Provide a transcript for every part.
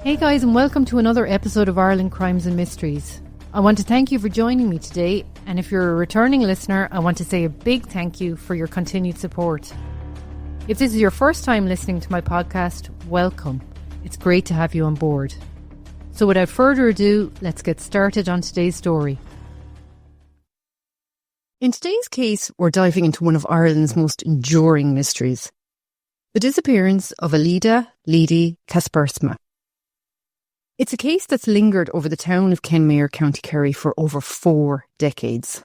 Hey guys, and welcome to another episode of Ireland Crimes and Mysteries. I want to thank you for joining me today, and if you're a returning listener, I want to say a big thank you for your continued support. If this is your first time listening to my podcast, welcome. It's great to have you on board. So without further ado, let's get started on today's story. In today's case, we're diving into one of Ireland's most enduring mysteries. The disappearance of Leidy Kaspersma. It's a case that's lingered over the town of Kenmare, County Kerry for over 4 decades.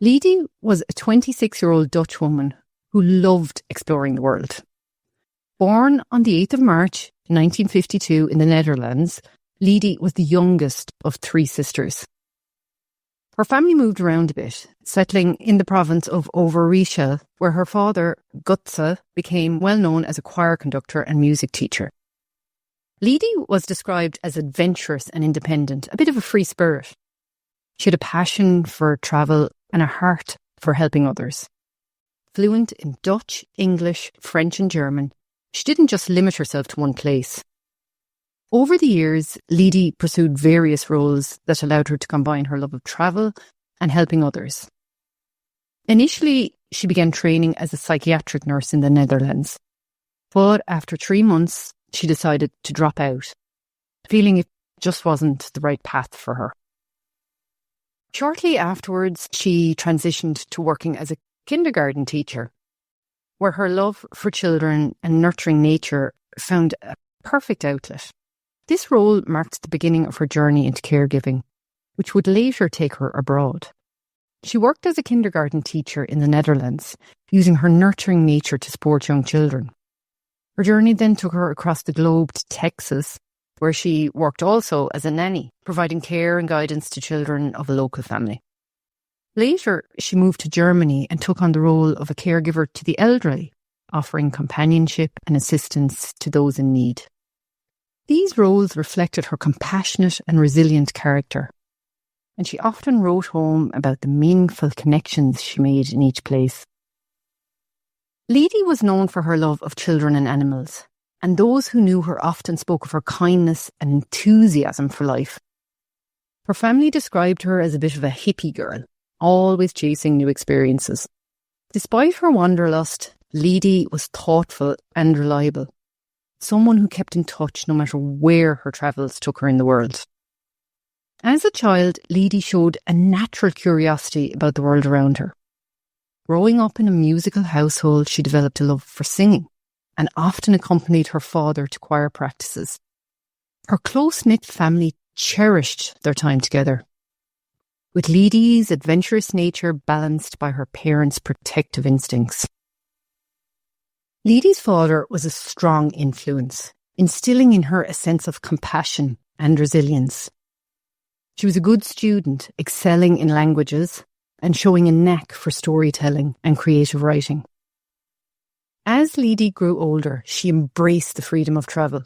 Leidy was a 26-year-old Dutch woman who loved exploring the world. Born on the 8th of March 1952 in the Netherlands, Leidy was the youngest of 3 sisters. Her family moved around a bit, settling in the province of Overijssel, where her father, Gutsa, became well known as a choir conductor and music teacher. Leidy was described as adventurous and independent, a bit of a free spirit. She had a passion for travel and a heart for helping others. Fluent in Dutch, English, French and German, she didn't just limit herself to one place. Over the years, Leidy pursued various roles that allowed her to combine her love of travel and helping others. Initially, she began training as a psychiatric nurse in the Netherlands. But after 3 months, she decided to drop out, feeling it just wasn't the right path for her. Shortly afterwards, she transitioned to working as a kindergarten teacher, where her love for children and nurturing nature found a perfect outlet. This role marked the beginning of her journey into caregiving, which would later take her abroad. She worked as a kindergarten teacher in the Netherlands, using her nurturing nature to support young children. Her journey then took her across the globe to Texas, where she worked also as a nanny, providing care and guidance to children of a local family. Later, she moved to Germany and took on the role of a caregiver to the elderly, offering companionship and assistance to those in need. These roles reflected her compassionate and resilient character, and she often wrote home about the meaningful connections she made in each place. Leidy was known for her love of children and animals, and those who knew her often spoke of her kindness and enthusiasm for life. Her family described her as a bit of a hippie girl, always chasing new experiences. Despite her wanderlust, Leidy was thoughtful and reliable, someone who kept in touch no matter where her travels took her in the world. As a child, Leidy showed a natural curiosity about the world around her. Growing up in a musical household, she developed a love for singing and often accompanied her father to choir practices. Her close-knit family cherished their time together, with Leidy's adventurous nature balanced by her parents' protective instincts. Leidy's father was a strong influence, instilling in her a sense of compassion and resilience. She was a good student, excelling in languages and showing a knack for storytelling and creative writing. As Leidy grew older, she embraced the freedom of travel.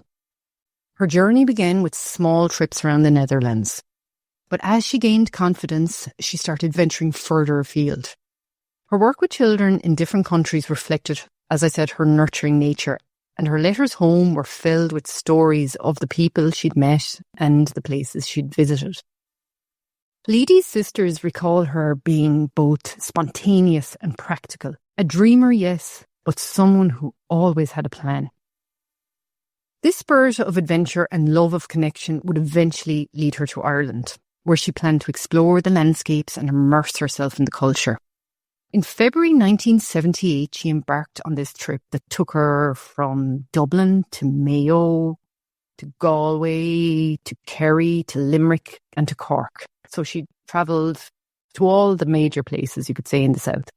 Her journey began with small trips around the Netherlands, but as she gained confidence, she started venturing further afield. Her work with children in different countries reflected, as I said, her nurturing nature, and her letters home were filled with stories of the people she'd met and the places she'd visited. Leidy's sisters recall her being both spontaneous and practical. A dreamer, yes, but someone who always had a plan. This spirit of adventure and love of connection would eventually lead her to Ireland, where she planned to explore the landscapes and immerse herself in the culture. In February 1978, she embarked on this trip that took her from Dublin to Mayo, to Galway, to Kerry, to Limerick and to Cork. So she travelled to all the major places, you could say, in the south.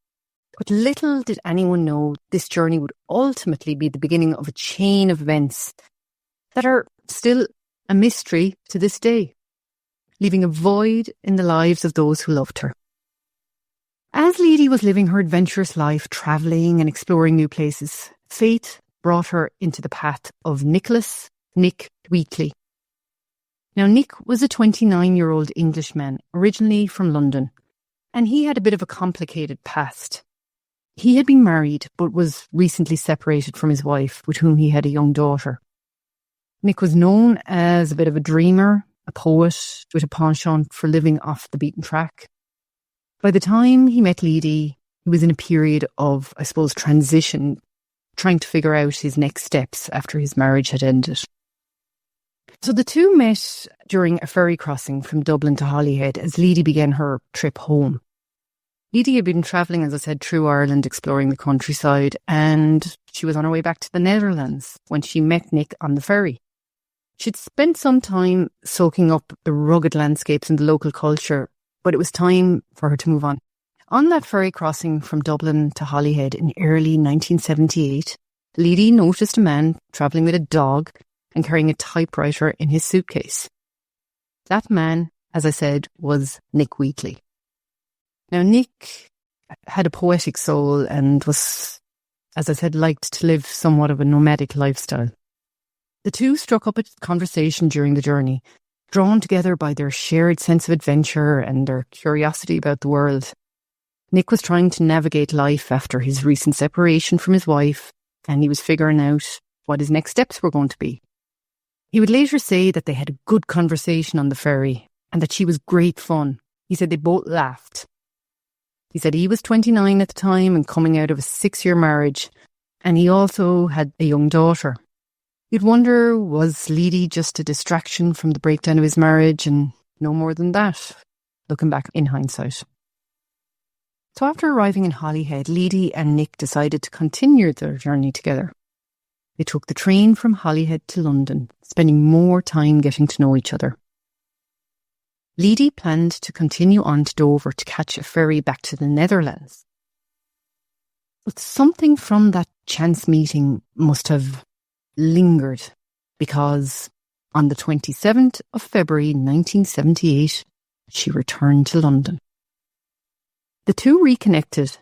But little did anyone know this journey would ultimately be the beginning of a chain of events that are still a mystery to this day, leaving a void in the lives of those who loved her. As Leidy was living her adventurous life, travelling and exploring new places, fate brought her into the path of Nicholas Wheatley. Now, Nick was a 29-year-old Englishman, originally from London, and he had a bit of a complicated past. He had been married, but was recently separated from his wife, with whom he had a young daughter. Nick was known as a bit of a dreamer, a poet with a penchant for living off the beaten track. By the time he met Leidy, he was in a period of, I suppose, transition, trying to figure out his next steps after his marriage had ended. So the two met during a ferry crossing from Dublin to Holyhead as Leidy began her trip home. Leidy had been travelling, as I said, through Ireland, exploring the countryside, and she was on her way back to the Netherlands when she met Nick on the ferry. She'd spent some time soaking up the rugged landscapes and the local culture, but it was time for her to move on. On that ferry crossing from Dublin to Holyhead in early 1978, Leidy noticed a man travelling with a dog and carrying a typewriter in his suitcase. That man, as I said, was Nick Wheatley. Now, Nick had a poetic soul and was, as I said, liked to live somewhat of a nomadic lifestyle. The two struck up a conversation during the journey, drawn together by their shared sense of adventure and their curiosity about the world. Nick was trying to navigate life after his recent separation from his wife, and he was figuring out what his next steps were going to be. He would later say that they had a good conversation on the ferry and that she was great fun. He said they both laughed. He said he was 29 at the time and coming out of a 6-year marriage, and he also had a young daughter. You'd wonder, was Leidy just a distraction from the breakdown of his marriage, and no more than that, looking back in hindsight. So after arriving in Holyhead, Leidy and Nick decided to continue their journey together. They took the train from Holyhead to London, spending more time getting to know each other. Leidy planned to continue on to Dover to catch a ferry back to the Netherlands. But something from that chance meeting must have lingered, because on the 27th of February 1978, she returned to London. The two reconnected,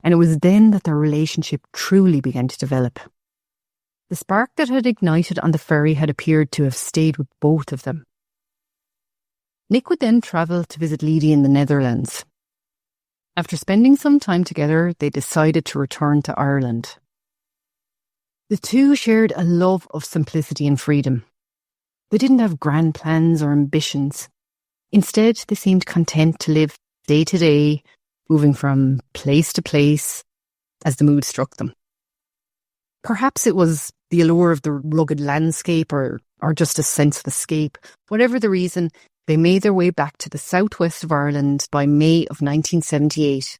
and it was then that their relationship truly began to develop. The spark that had ignited on the ferry had appeared to have stayed with both of them. Nick would then travel to visit Leidy in the Netherlands. After spending some time together, they decided to return to Ireland. The two shared a love of simplicity and freedom. They didn't have grand plans or ambitions. Instead, they seemed content to live day to day, moving from place to place as the mood struck them. Perhaps it was the allure of the rugged landscape or just a sense of escape. Whatever the reason, they made their way back to the southwest of Ireland by May of 1978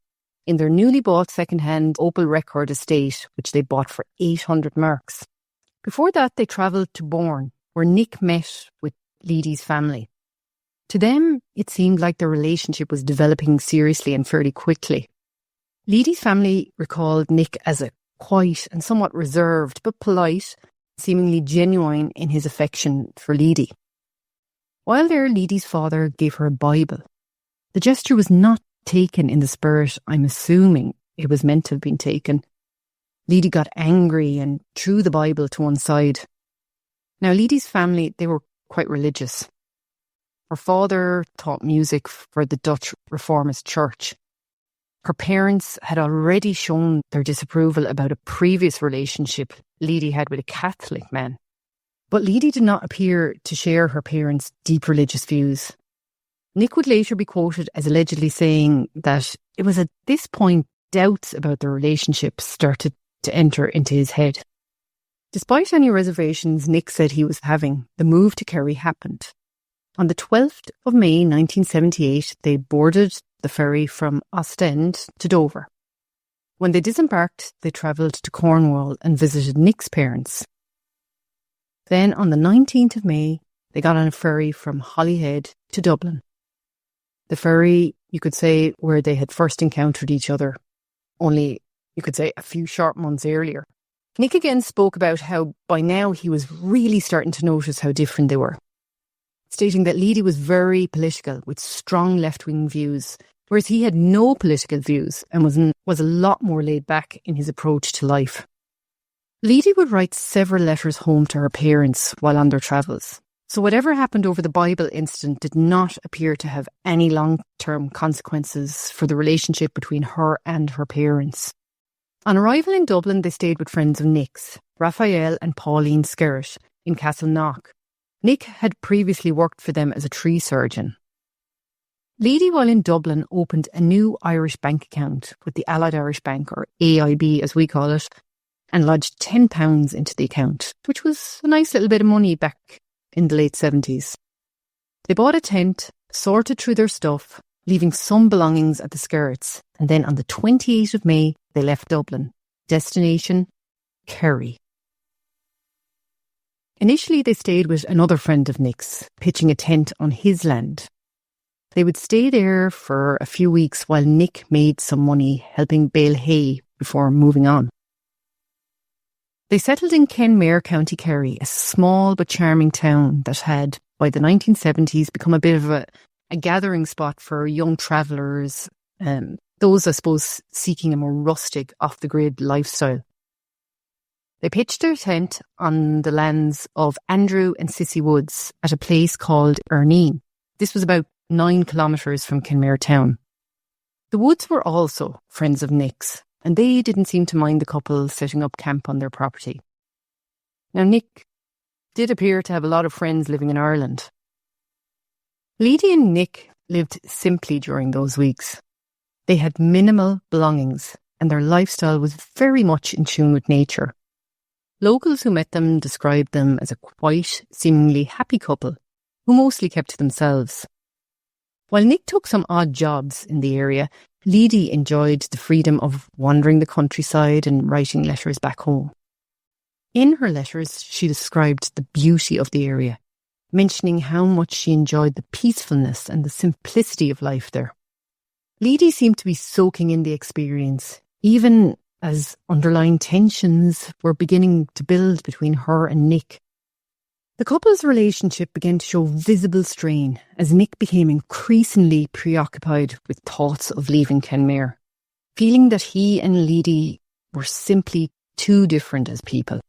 in their newly bought second-hand Opel Record estate, which they bought for 800 marks. Before that, they travelled to Bourne, where Nick met with Leidy's family. To them, it seemed like their relationship was developing seriously and fairly quickly. Leidy's family recalled Nick as a quiet and somewhat reserved, but polite, seemingly genuine in his affection for Leidy. While there, Leidy's father gave her a Bible. The gesture was not taken in the spirit I'm assuming it was meant to have been taken. Leidy got angry and threw the Bible to one side. Now, Leidy's family, they were quite religious. Her father taught music for the Dutch Reformist Church. Her parents had already shown their disapproval about a previous relationship Leidy had with a Catholic man. But Leidy did not appear to share her parents' deep religious views. Nick would later be quoted as allegedly saying that it was at this point doubts about their relationship started to enter into his head. Despite any reservations Nick said he was having, the move to Kerry happened. On the 12th of May 1978, they boarded the ferry from Ostend to Dover. When they disembarked, they travelled to Cornwall and visited Nick's parents. Then on the 19th of May, they got on a ferry from Holyhead to Dublin. The ferry, you could say, where they had first encountered each other, only, you could say, a few short months earlier. Nick again spoke about how by now he was really starting to notice how different they were, stating that Leidy was very political with strong left-wing views, whereas he had no political views and was a lot more laid back in his approach to life. Leidy would write several letters home to her parents while on their travels. So whatever happened over the Bible incident did not appear to have any long-term consequences for the relationship between her and her parents. On arrival in Dublin, they stayed with friends of Nick's, Raphael and Pauline Skerritt, in Castleknock. Nick had previously worked for them as a tree surgeon. Leidy, while in Dublin, opened a new Irish bank account with the Allied Irish Bank, or AIB as we call it, and lodged £10 into the account, which was a nice little bit of money back in the late 70s. They bought a tent, sorted through their stuff, leaving some belongings at the skirts, and then on the 28th of May, they left Dublin. Destination, Kerry. Initially, they stayed with another friend of Nick's, pitching a tent on his land. They would stay there for a few weeks while Nick made some money helping bale hay before moving on. They settled in Kenmare, County Kerry, a small but charming town that had, by the 1970s, become a bit of a gathering spot for young travellers, those, I suppose, seeking a more rustic, off-the-grid lifestyle. They pitched their tent on the lands of Andrew and Sissy Woods at a place called Erneen. This was about 9 kilometres from Kenmare town. The Woods were also friends of Nick's, and they didn't seem to mind the couple setting up camp on their property. Now, Nick did appear to have a lot of friends living in Ireland. Leidy and Nick lived simply during those weeks. They had minimal belongings, and their lifestyle was very much in tune with nature. Locals who met them described them as a quiet, seemingly happy couple who mostly kept to themselves. While Nick took some odd jobs in the area, Leidy enjoyed the freedom of wandering the countryside and writing letters back home. In her letters, she described the beauty of the area, mentioning how much she enjoyed the peacefulness and the simplicity of life there. Leidy seemed to be soaking in the experience, even as underlying tensions were beginning to build between her and Nick. The couple's relationship began to show visible strain as Nick became increasingly preoccupied with thoughts of leaving Kenmare, feeling that he and Leidy were simply too different as people.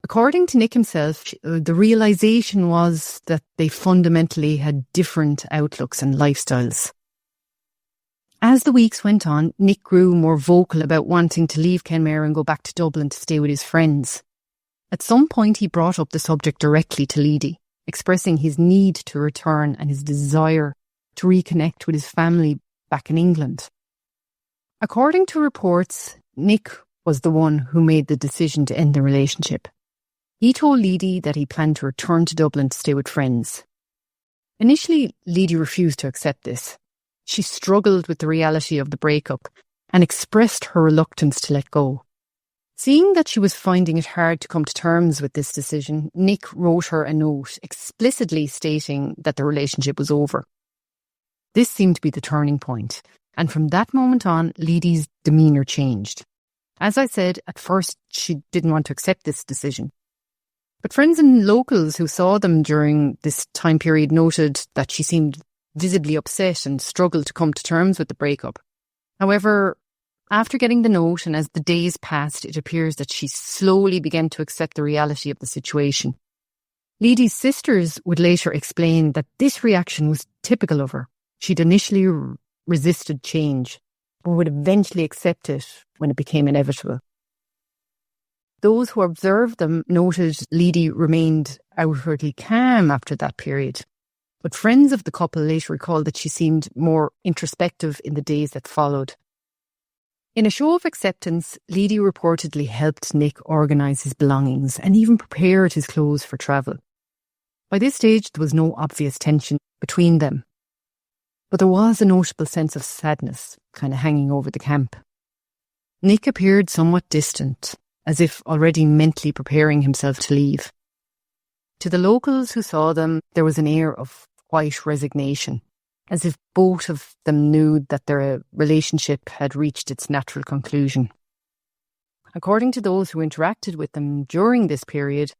According to Nick himself, the realisation was that they fundamentally had different outlooks and lifestyles. As the weeks went on, Nick grew more vocal about wanting to leave Kenmare and go back to Dublin to stay with his friends. At some point, he brought up the subject directly to Leidy, expressing his need to return and his desire to reconnect with his family back in England. According to reports, Nick was the one who made the decision to end the relationship. He told Leidy that he planned to return to Dublin to stay with friends. Initially, Leidy refused to accept this. She struggled with the reality of the breakup and expressed her reluctance to let go. Seeing that she was finding it hard to come to terms with this decision, Nick wrote her a note explicitly stating that the relationship was over. This seemed to be the turning point, and from that moment on, Leidy's demeanour changed. As I said, at first she didn't want to accept this decision. But friends and locals who saw them during this time period noted that she seemed visibly upset and struggled to come to terms with the breakup. However, after getting the note and as the days passed, it appears that she slowly began to accept the reality of the situation. Leidy's sisters would later explain that this reaction was typical of her. She'd initially resisted change, but would eventually accept it when it became inevitable. Those who observed them noted Leidy remained outwardly calm after that period. But friends of the couple later recalled that she seemed more introspective in the days that followed. In a show of acceptance, Leidy reportedly helped Nick organise his belongings and even prepared his clothes for travel. By this stage, there was no obvious tension between them. But there was a notable sense of sadness kind of hanging over the camp. Nick appeared somewhat distant, as if already mentally preparing himself to leave. To the locals who saw them, there was an air of quiet resignation, as if both of them knew that their relationship had reached its natural conclusion. According to those who interacted with them during this period,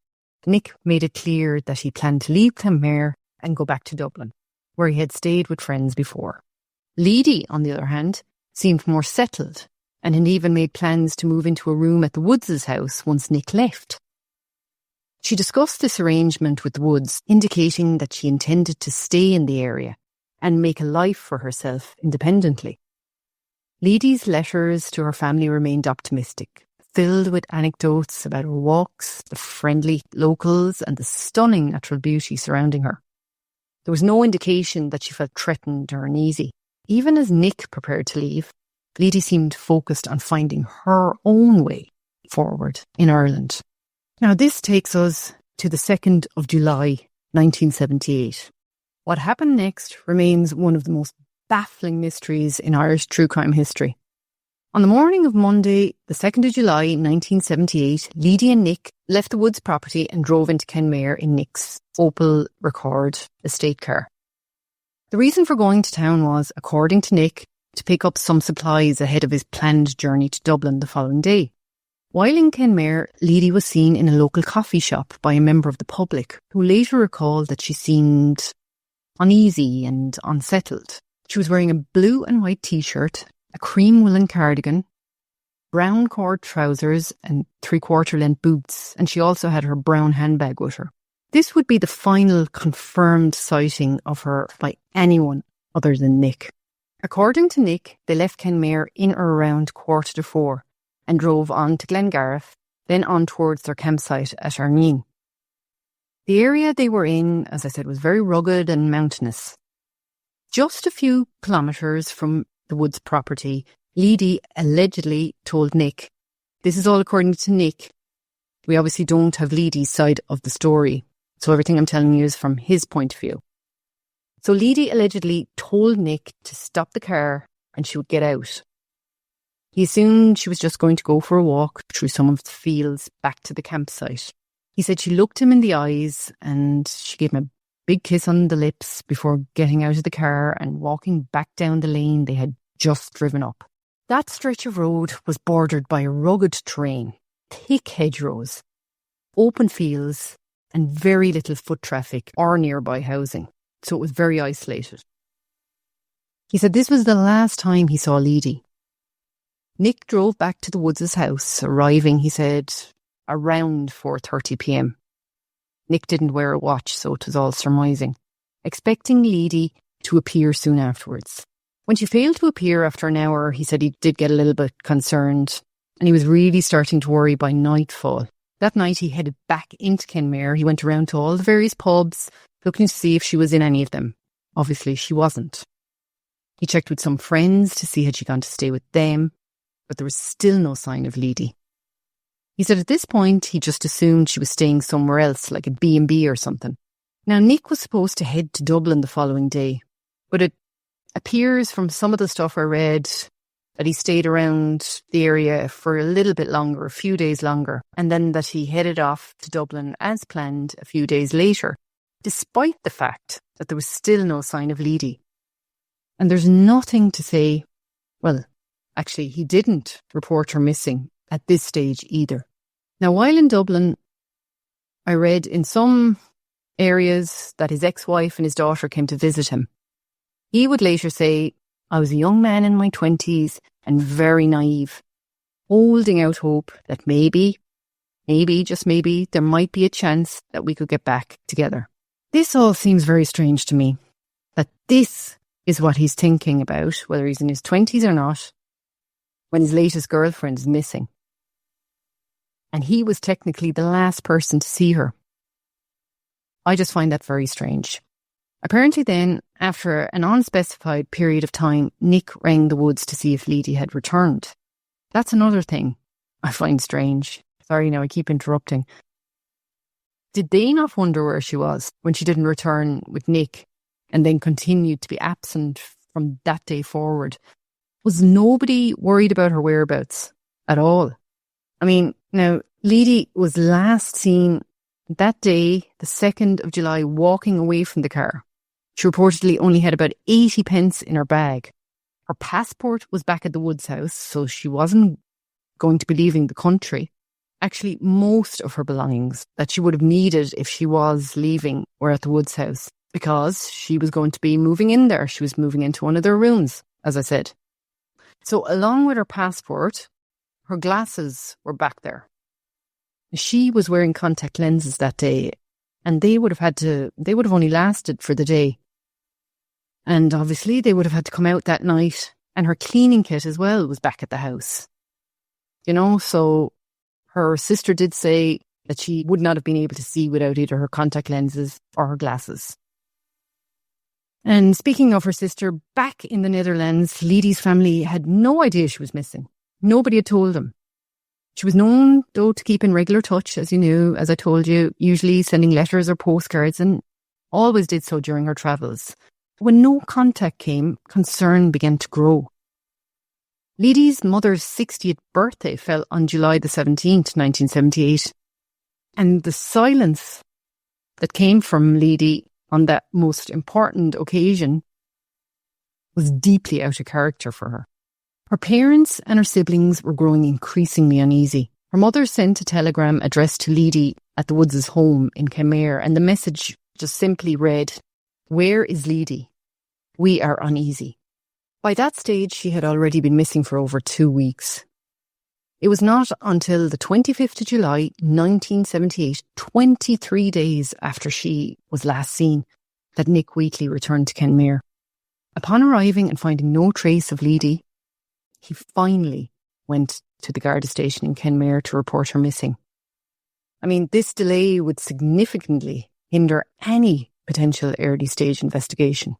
Nick made it clear that he planned to leave Kenmare and go back to Dublin, where he had stayed with friends before. Leidy, on the other hand, seemed more settled and had even made plans to move into a room at the Woods' house once Nick left. She discussed this arrangement with the Woods, indicating that she intended to stay in the area and make a life for herself independently. Leidy's letters to her family remained optimistic, filled with anecdotes about her walks, the friendly locals, and the stunning natural beauty surrounding her. There was no indication that she felt threatened or uneasy. Even as Nick prepared to leave, Leidy seemed focused on finding her own way forward in Ireland. Now this takes us to the 2nd of July 1978. What happened next remains one of the most baffling mysteries in Irish true crime history. On the morning of Monday, the 2nd of July 1978, Leidy and Nick left the Woods property and drove into Kenmare in Nick's Opel Rekord estate car. The reason for going to town was, according to Nick, to pick up some supplies ahead of his planned journey to Dublin the following day. While in Kenmare, Leidy was seen in a local coffee shop by a member of the public, who later recalled that she seemed uneasy and unsettled. She was wearing a blue and white t-shirt, a cream woolen cardigan, brown cord trousers and 3/4 length boots, and she also had her brown handbag with her. This would be the final confirmed sighting of her by anyone other than Nick. According to Nick, they left Kenmare in or around 3:45 and drove on to Glengarriff, then on towards their campsite at Arneen. The area they were in, as I said, was very rugged and mountainous. Just a few kilometres from the Woods property, Leidy allegedly told Nick, this is all according to Nick, we obviously don't have Leidy's side of the story, so everything I'm telling you is from his point of view. So Leidy allegedly told Nick to stop the car and she would get out. He assumed she was just going to go for a walk through some of the fields back to the campsite. He said she looked him in the eyes and she gave him a big kiss on the lips before getting out of the car and walking back down the lane they had just driven up. That stretch of road was bordered by rugged terrain, thick hedgerows, open fields, and very little foot traffic or nearby housing, so it was very isolated. He said this was the last time he saw Leidy. Nick drove back to the Woods' house, arriving, he said, around 4:30 p.m. Nick didn't wear a watch, so it was all surmising, expecting Leidy to appear soon afterwards. When she failed to appear after an hour, he said he did get a little bit concerned, and he was really starting to worry by nightfall. That night he headed back into Kenmare. He went around to all the various pubs, looking to see if she was in any of them. Obviously she wasn't. He checked with some friends to see had she gone to stay with them, but there was still no sign of Leidy. He said at this point he just assumed she was staying somewhere else, like a B&B or something. Now Nick was supposed to head to Dublin the following day, but it appears from some of the stuff I read that he stayed around the area for a little bit longer, a few days longer, and then that he headed off to Dublin as planned a few days later, despite the fact that there was still no sign of Leidy. And there's nothing to say, well, actually he didn't report her missing at this stage either. Now while in Dublin, I read in some areas that his ex-wife and his daughter came to visit him. He would later say, I was a young man in my 20s and very naive, holding out hope that maybe, just maybe, there might be a chance that we could get back together. This all seems very strange to me, that this is what he's thinking about, whether he's in his 20s or not, when his latest girlfriend is missing. And he was technically the last person to see her. I just find that very strange. Apparently then, after an unspecified period of time, Nick rang the Woods to see if Leidy had returned. That's another thing I find strange. Sorry, now I keep interrupting. Did they not wonder where she was when she didn't return with Nick and then continued to be absent from that day forward? Was nobody worried about her whereabouts at all? I mean, now, Leidy was last seen that day, the 2nd of July, walking away from the car. She reportedly only had about 80 pence in her bag. Her passport was back at the Woods house, so she wasn't going to be leaving the country. Actually, most of her belongings that she would have needed if she was leaving were at the Woods house, because she was going to be moving in there. She was moving into one of their rooms, as I said. So along with her passport, her glasses were back there. She was wearing contact lenses that day, and they would have only lasted for the day. And obviously they would have had to come out that night, and her cleaning kit as well was back at the house. You know, so Her sister did say that she would not have been able to see without either her contact lenses or her glasses. And speaking of her sister, back in the Netherlands, Leidy's family had no idea she was missing. Nobody had told them. She was known, though, to keep in regular touch, as you knew, as I told you, usually sending letters or postcards, and always did so during her travels. When no contact came, concern began to grow. Leidy's mother's 60th birthday fell on July the 17th, 1978, and the silence that came from Leidy on that most important occasion was deeply out of character for her. Her parents and her siblings were growing increasingly uneasy. Her mother sent a telegram addressed to Leidy at the Woods' home in Kenmare, and the message just simply read, "Where is Leidy? We are uneasy." By that stage, she had already been missing for over 2 weeks. It was not until the 25th of July, 1978, 23 days after she was last seen, that Nick Wheatley returned to Kenmare. Upon arriving and finding no trace of Leidy, he finally went to the Garda station in Kenmare to report her missing. I mean, this delay would significantly hinder any potential early stage investigation.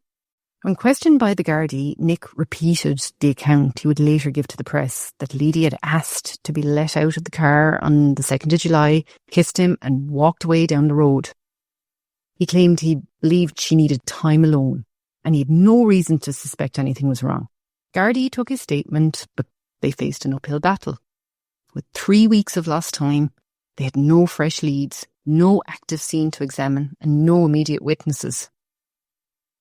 When questioned by the Gardaí, Nick repeated the account he would later give to the press, that Leidy had asked to be let out of the car on the 2nd of July, kissed him and walked away down the road. He claimed he believed she needed time alone and he had no reason to suspect anything was wrong. Gardaí took his statement, but they faced an uphill battle. With 3 weeks of lost time, they had no fresh leads, no active scene to examine and no immediate witnesses.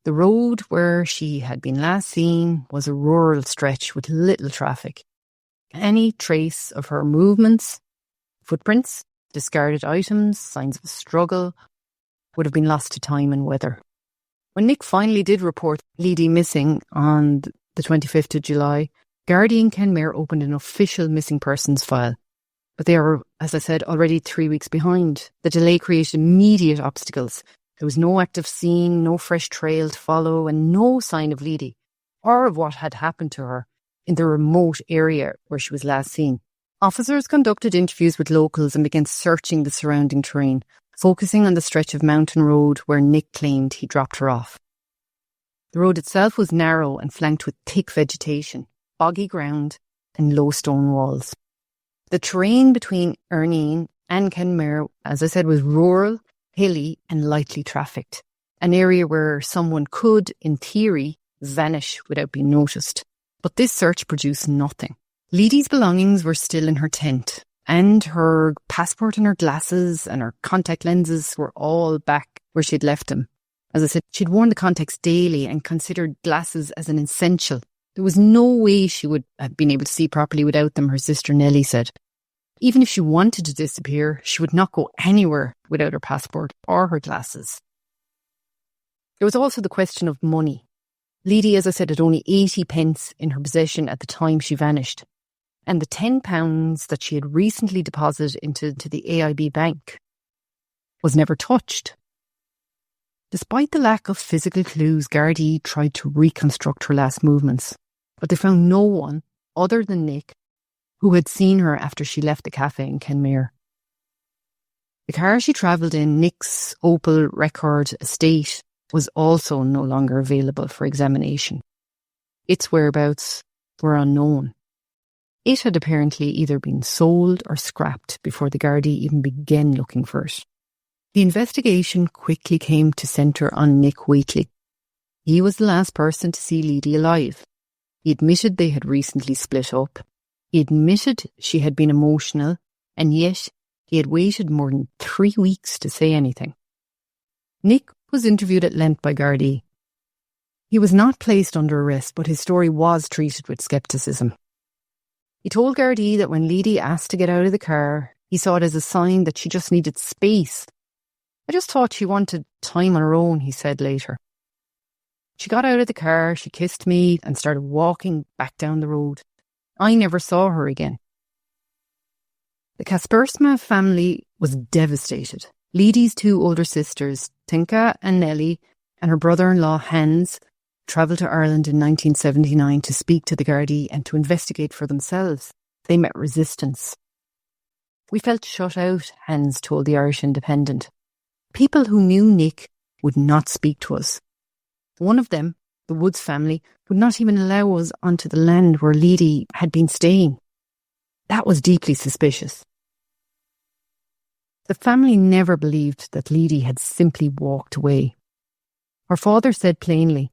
The road where she had been last seen was a rural stretch with little traffic. Any trace of her movements, footprints, discarded items, signs of a struggle would have been lost to time and weather. When Nick finally did report Leidy missing on the 25th of July, Gardaí in Kenmare opened an official missing persons file. But they are, as I said, already 3 weeks behind. The delay created immediate obstacles. There was no active scene, no fresh trail to follow, and no sign of Leidy or of what had happened to her in the remote area where she was last seen. Officers conducted interviews with locals and began searching the surrounding terrain, focusing on the stretch of mountain road where Nick claimed he dropped her off. The road itself was narrow and flanked with thick vegetation, boggy ground and low stone walls. The terrain between Erneen and Kenmare, as I said, was rural, hilly and lightly trafficked, an area where someone could, in theory, vanish without being noticed. But this search produced nothing. Leidy's belongings were still in her tent, and her passport and her glasses and her contact lenses were all back where she'd left them. As I said, she'd worn the contacts daily and considered glasses as an essential. There was no way she would have been able to see properly without them, her sister Nellie said. Even if she wanted to disappear, she would not go anywhere without her passport or her glasses. There was also the question of money. Leidy, as I said, had only 80 pence in her possession at the time she vanished. And the £10 that she had recently deposited into the AIB bank was never touched. Despite the lack of physical clues, Gardaí tried to reconstruct her last movements, but they found no one other than Nick who had seen her after she left the cafe in Kenmare. The car she travelled in, Nick's Opel Record Estate, was also no longer available for examination. Its whereabouts were unknown. It had apparently either been sold or scrapped before the Gardaí even began looking for it. The investigation quickly came to centre on Nick Wheatley. He was the last person to see Leidy alive. He admitted they had recently split up. He admitted she had been emotional, and yet he had waited more than 3 weeks to say anything. Nick was interviewed at length by Gardaí. He was not placed under arrest, but his story was treated with scepticism. He told Gardaí that when Leidy asked to get out of the car, he saw it as a sign that she just needed space. "I just thought she wanted time on her own," he said later. "She got out of the car, she kissed me and started walking back down the road. I never saw her again." The Kaspersma family was devastated. Leidy's 2 older sisters, Tinka and Nellie, and her brother-in-law Hans, travelled to Ireland in 1979 to speak to the Gardaí and to investigate for themselves. They met resistance. We felt shut out, Hans told the Irish Independent. People who knew Nick would not speak to us. One of them, the Woods family, would not even allow us onto the land where Leidy had been staying. That was deeply suspicious. The family never believed that Leidy had simply walked away. Her father said plainly,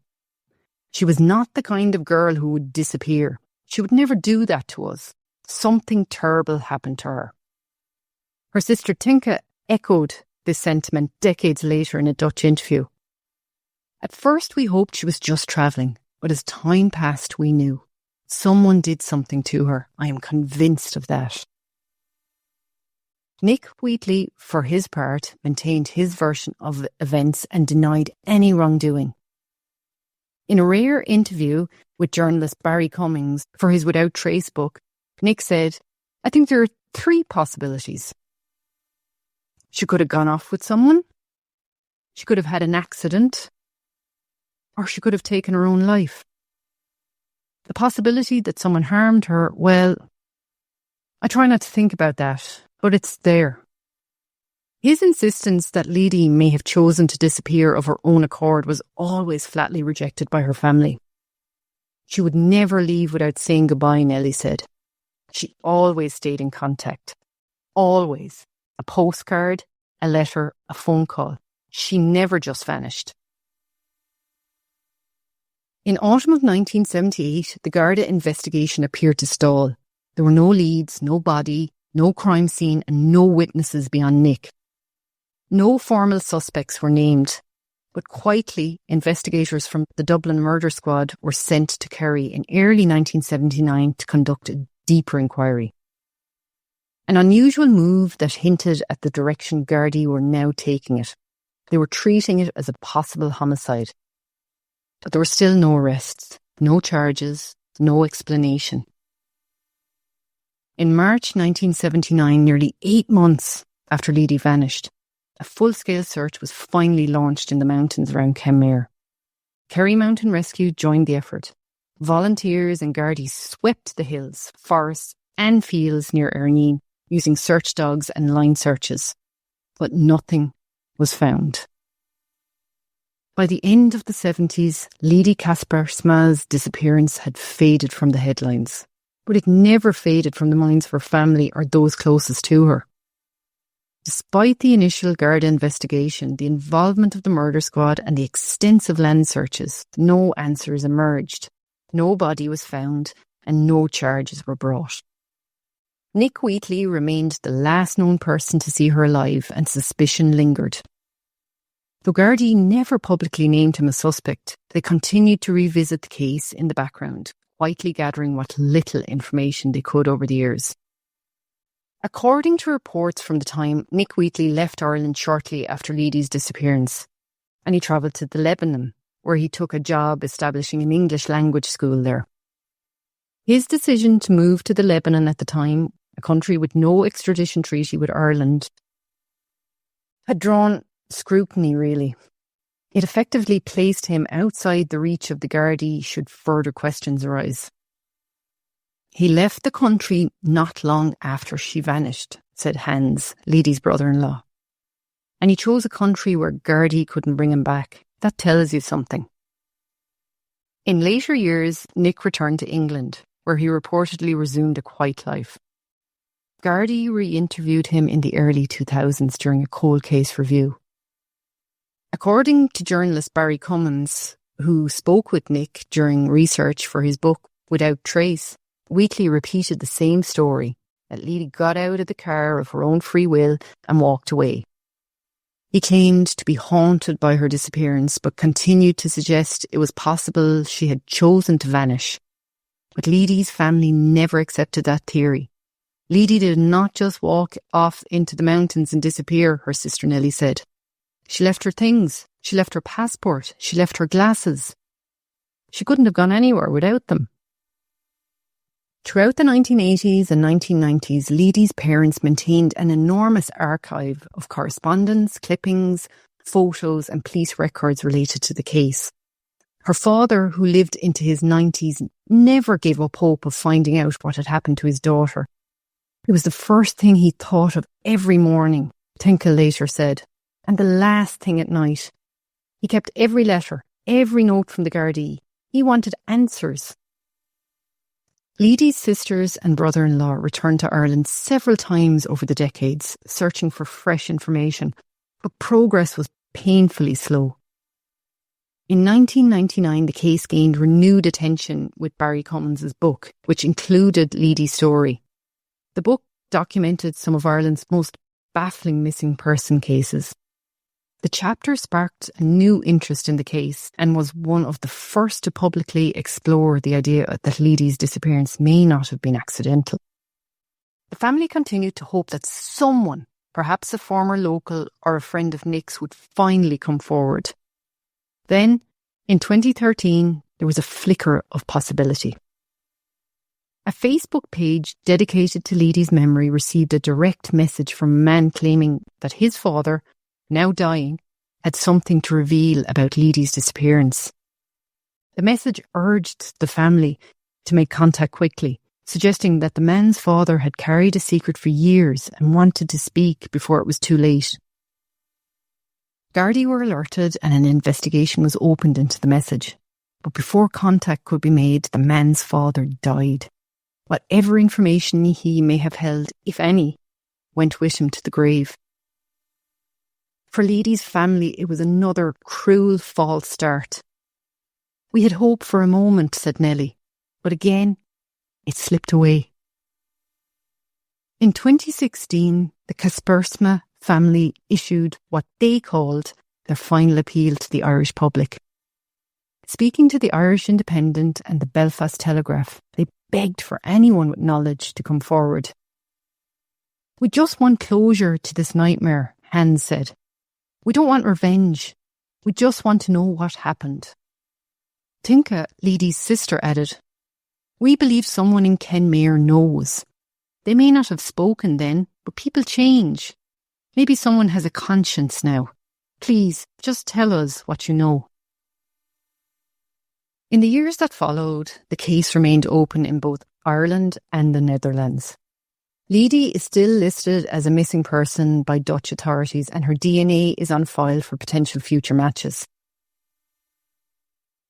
she was not the kind of girl who would disappear. She would never do that to us. Something terrible happened to her. Her sister Tinka echoed this sentiment decades later in a Dutch interview. At first we hoped she was just travelling, but as time passed we knew. Someone did something to her. I am convinced of that. Nick Wheatley, for his part, maintained his version of events and denied any wrongdoing. In a rare interview with journalist Barry Cummings for his Without Trace book, Nick said, I think there are 3 possibilities. She could have gone off with someone, she could have had an accident, or she could have taken her own life. The possibility that someone harmed her, well, I try not to think about that, but it's there. His insistence that Leidy may have chosen to disappear of her own accord was always flatly rejected by her family. She would never leave without saying goodbye, Nellie said. She always stayed in contact. Always. A postcard, a letter, a phone call. She never just vanished. In autumn of 1978, the Garda investigation appeared to stall. There were no leads, no body, no crime scene and no witnesses beyond Nick. No formal suspects were named, but quietly investigators from the Dublin Murder Squad were sent to Kerry in early 1979 to conduct a deeper inquiry. An unusual move that hinted at the direction Gardaí were now taking it. They were treating it as a possible homicide. But there were still no arrests, no charges, no explanation. In March 1979, nearly 8 months after Leidy vanished, a full-scale search was finally launched in the mountains around Kenmare. Kerry Mountain Rescue joined the effort. Volunteers and Gardaí swept the hills, forests and fields near Erneen using search dogs and line searches. But nothing was found. By the end of the 70s, Leidy Kaspersma's disappearance had faded from the headlines. But it never faded from the minds of her family or those closest to her. Despite the initial Garda investigation, the involvement of the murder squad and the extensive land searches, no answers emerged. No body was found and no charges were brought. Nick Wheatley remained the last known person to see her alive and suspicion lingered. Though Gardaí never publicly named him a suspect, they continued to revisit the case in the background, quietly gathering what little information they could over the years. According to reports from the time, Nick Wheatley left Ireland shortly after Leidy's disappearance, and he travelled to the Lebanon, where he took a job establishing an English language school there. His decision to move to the Lebanon at the time, a country with no extradition treaty with Ireland, had drawn scrutiny, really. It effectively placed him outside the reach of the Gardaí should further questions arise. He left the country not long after she vanished, said Hans, Leidy's brother-in-law. And he chose a country where Gardaí couldn't bring him back. That tells you something. In later years, Nick returned to England, where he reportedly resumed a quiet life. Gardaí re-interviewed him in the early 2000s during a cold case review. According to journalist Barry Cummings, who spoke with Nick during research for his book Without Trace, Wheatley repeated the same story, that Leidy got out of the car of her own free will and walked away. He claimed to be haunted by her disappearance, but continued to suggest it was possible she had chosen to vanish. But Leidy's family never accepted that theory. Leidy did not just walk off into the mountains and disappear, her sister Nellie said. She left her things, she left her passport, she left her glasses. She couldn't have gone anywhere without them. Throughout the 1980s and 1990s, Leidy's parents maintained an enormous archive of correspondence, clippings, photos and police records related to the case. Her father, who lived into his 90s, never gave up hope of finding out what had happened to his daughter. It was the first thing he thought of every morning, Tinka later said, and the last thing at night. He kept every letter, every note from the Gardaí. He wanted answers. Leidy's sisters and brother-in-law returned to Ireland several times over the decades, searching for fresh information, but progress was painfully slow. In 1999, the case gained renewed attention with Barry Cummins' book, which included Leidy's story. The book documented some of Ireland's most baffling missing person cases. The chapter sparked a new interest in the case and was one of the first to publicly explore the idea that Leidy's disappearance may not have been accidental. The family continued to hope that someone, perhaps a former local or a friend of Nick's, would finally come forward. Then, in 2013, there was a flicker of possibility. A Facebook page dedicated to Leidy's memory received a direct message from a man claiming that his father, now dying, had something to reveal about Leidy's disappearance. The message urged the family to make contact quickly, suggesting that the man's father had carried a secret for years and wanted to speak before it was too late. Gardaí were alerted and an investigation was opened into the message. But before contact could be made, the man's father died. Whatever information he may have held, if any, went with him to the grave. For Leidy's family, it was another cruel false start. "We had hope for a moment," said Nellie, but again, it slipped away. In 2016, the Kaspersma family issued what they called their final appeal to the Irish public. Speaking to the Irish Independent and the Belfast Telegraph, they begged for anyone with knowledge to come forward. "We just want closure to this nightmare," Hans said. "We don't want revenge. We just want to know what happened." Tinka, Leidy's sister, added, "We believe someone in Kenmare knows. They may not have spoken then, but people change. Maybe someone has a conscience now. Please, just tell us what you know." In the years that followed, the case remained open in both Ireland and the Netherlands. Leidy is still listed as a missing person by Dutch authorities and her DNA is on file for potential future matches.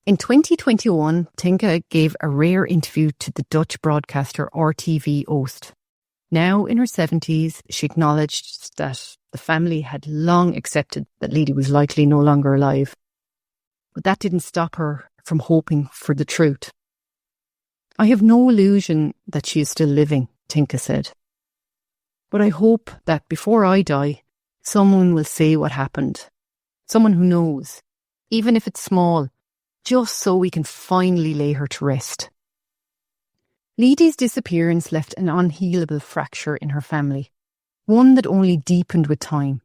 In 2021, Tinka gave a rare interview to the Dutch broadcaster RTV Oost. Now in her 70s, she acknowledged that the family had long accepted that Leidy was likely no longer alive. But that didn't stop her from hoping for the truth. "I have no illusion that she is still living," Tinka said. "But I hope that before I die, someone will say what happened. Someone who knows, even if it's small, just so we can finally lay her to rest." Leidy's disappearance left an unhealable fracture in her family, one that only deepened with time.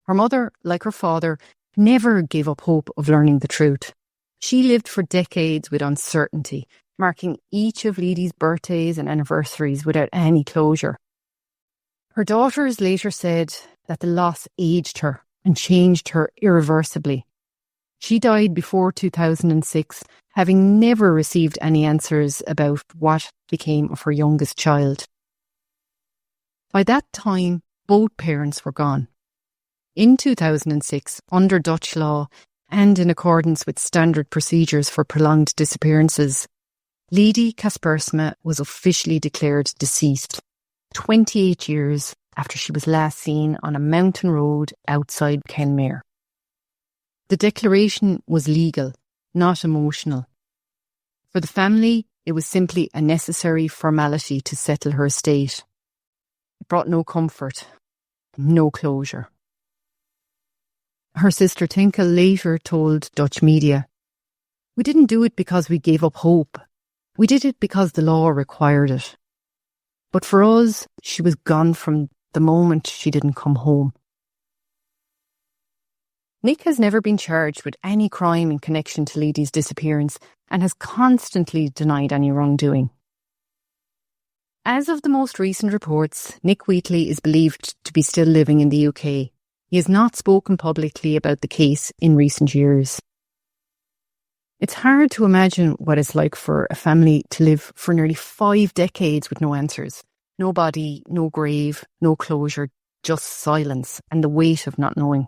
Her mother, like her father, never gave up hope of learning the truth. She lived for decades with uncertainty, marking each of Leidy's birthdays and anniversaries without any closure. Her daughters later said that the loss aged her and changed her irreversibly. She died before 2006, having never received any answers about what became of her youngest child. By that time, both parents were gone. In 2006, under Dutch law, and in accordance with standard procedures for prolonged disappearances, Leidy Kaspersma was officially declared deceased, 28 years after she was last seen on a mountain road outside Kenmare. The declaration was legal, not emotional. For the family, it was simply a necessary formality to settle her estate. It brought no comfort, no closure. Her sister Tinka later told Dutch media, "We didn't do it because we gave up hope. We did it because the law required it. But for us, she was gone from the moment she didn't come home." Nick has never been charged with any crime in connection to Leidy's disappearance and has constantly denied any wrongdoing. As of the most recent reports, Nick Wheatley is believed to be still living in the UK. He has not spoken publicly about the case in recent years. It's hard to imagine what it's like for a family to live for nearly 5 decades with no answers, No body, no grave, no closure, just silence and the weight of not knowing.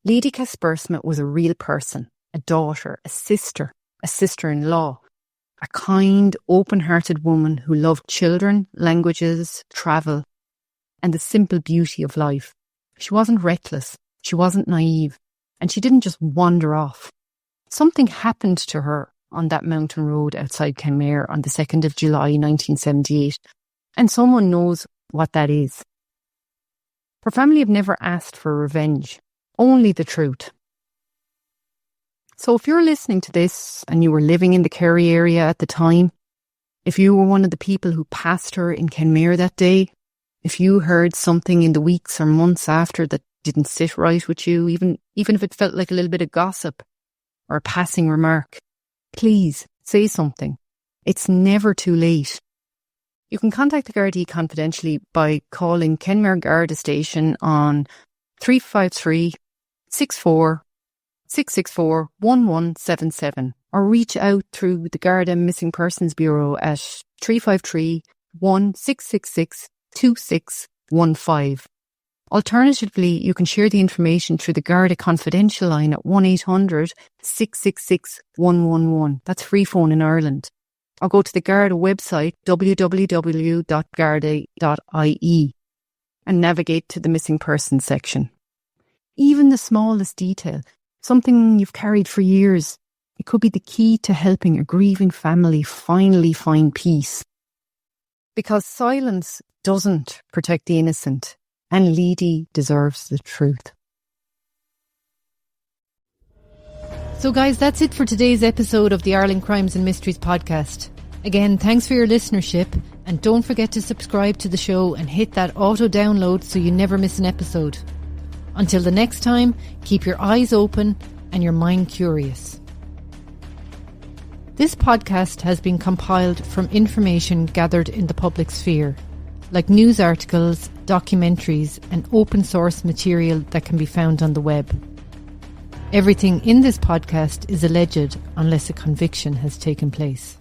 Leidy Kaspersma was a real person, a daughter, a sister-in-law, a kind, open-hearted woman who loved children, languages, travel, and the simple beauty of life. She wasn't reckless, she wasn't naive, and she didn't just wander off. Something happened to her on that mountain road outside Kenmare on the 2nd of July 1978, and someone knows what that is. Her family have never asked for revenge, only the truth. So if you're listening to this and you were living in the Kerry area at the time, if you were one of the people who passed her in Kenmare that day, if you heard something in the weeks or months after that didn't sit right with you, even if it felt like a little bit of gossip or a passing remark, please say something. It's never too late. You can contact the Gardaí confidentially by calling Kenmare Garda Station on 353 64 664 1177 or reach out through the Garda Missing Persons Bureau at 353 1666 2615. Alternatively, you can share the information through the Garda Confidential line at 1800 666 111. That's free phone in Ireland. Or go to the Garda website www.garda.ie and navigate to the missing persons section. Even the smallest detail, something you've carried for years, it could be the key to helping a grieving family finally find peace. Because silence doesn't protect the innocent, and Leidy deserves the truth. So guys, that's it for today's episode of the Ireland Crimes and Mysteries podcast. Again, thanks for your listenership, and don't forget to subscribe to the show and hit that auto download so you never miss an episode. Until the next time, keep your eyes open and your mind curious. This podcast has been compiled from information gathered in the public sphere, like news articles, documentaries, and open source material that can be found on the web. Everything in this podcast is alleged unless a conviction has taken place.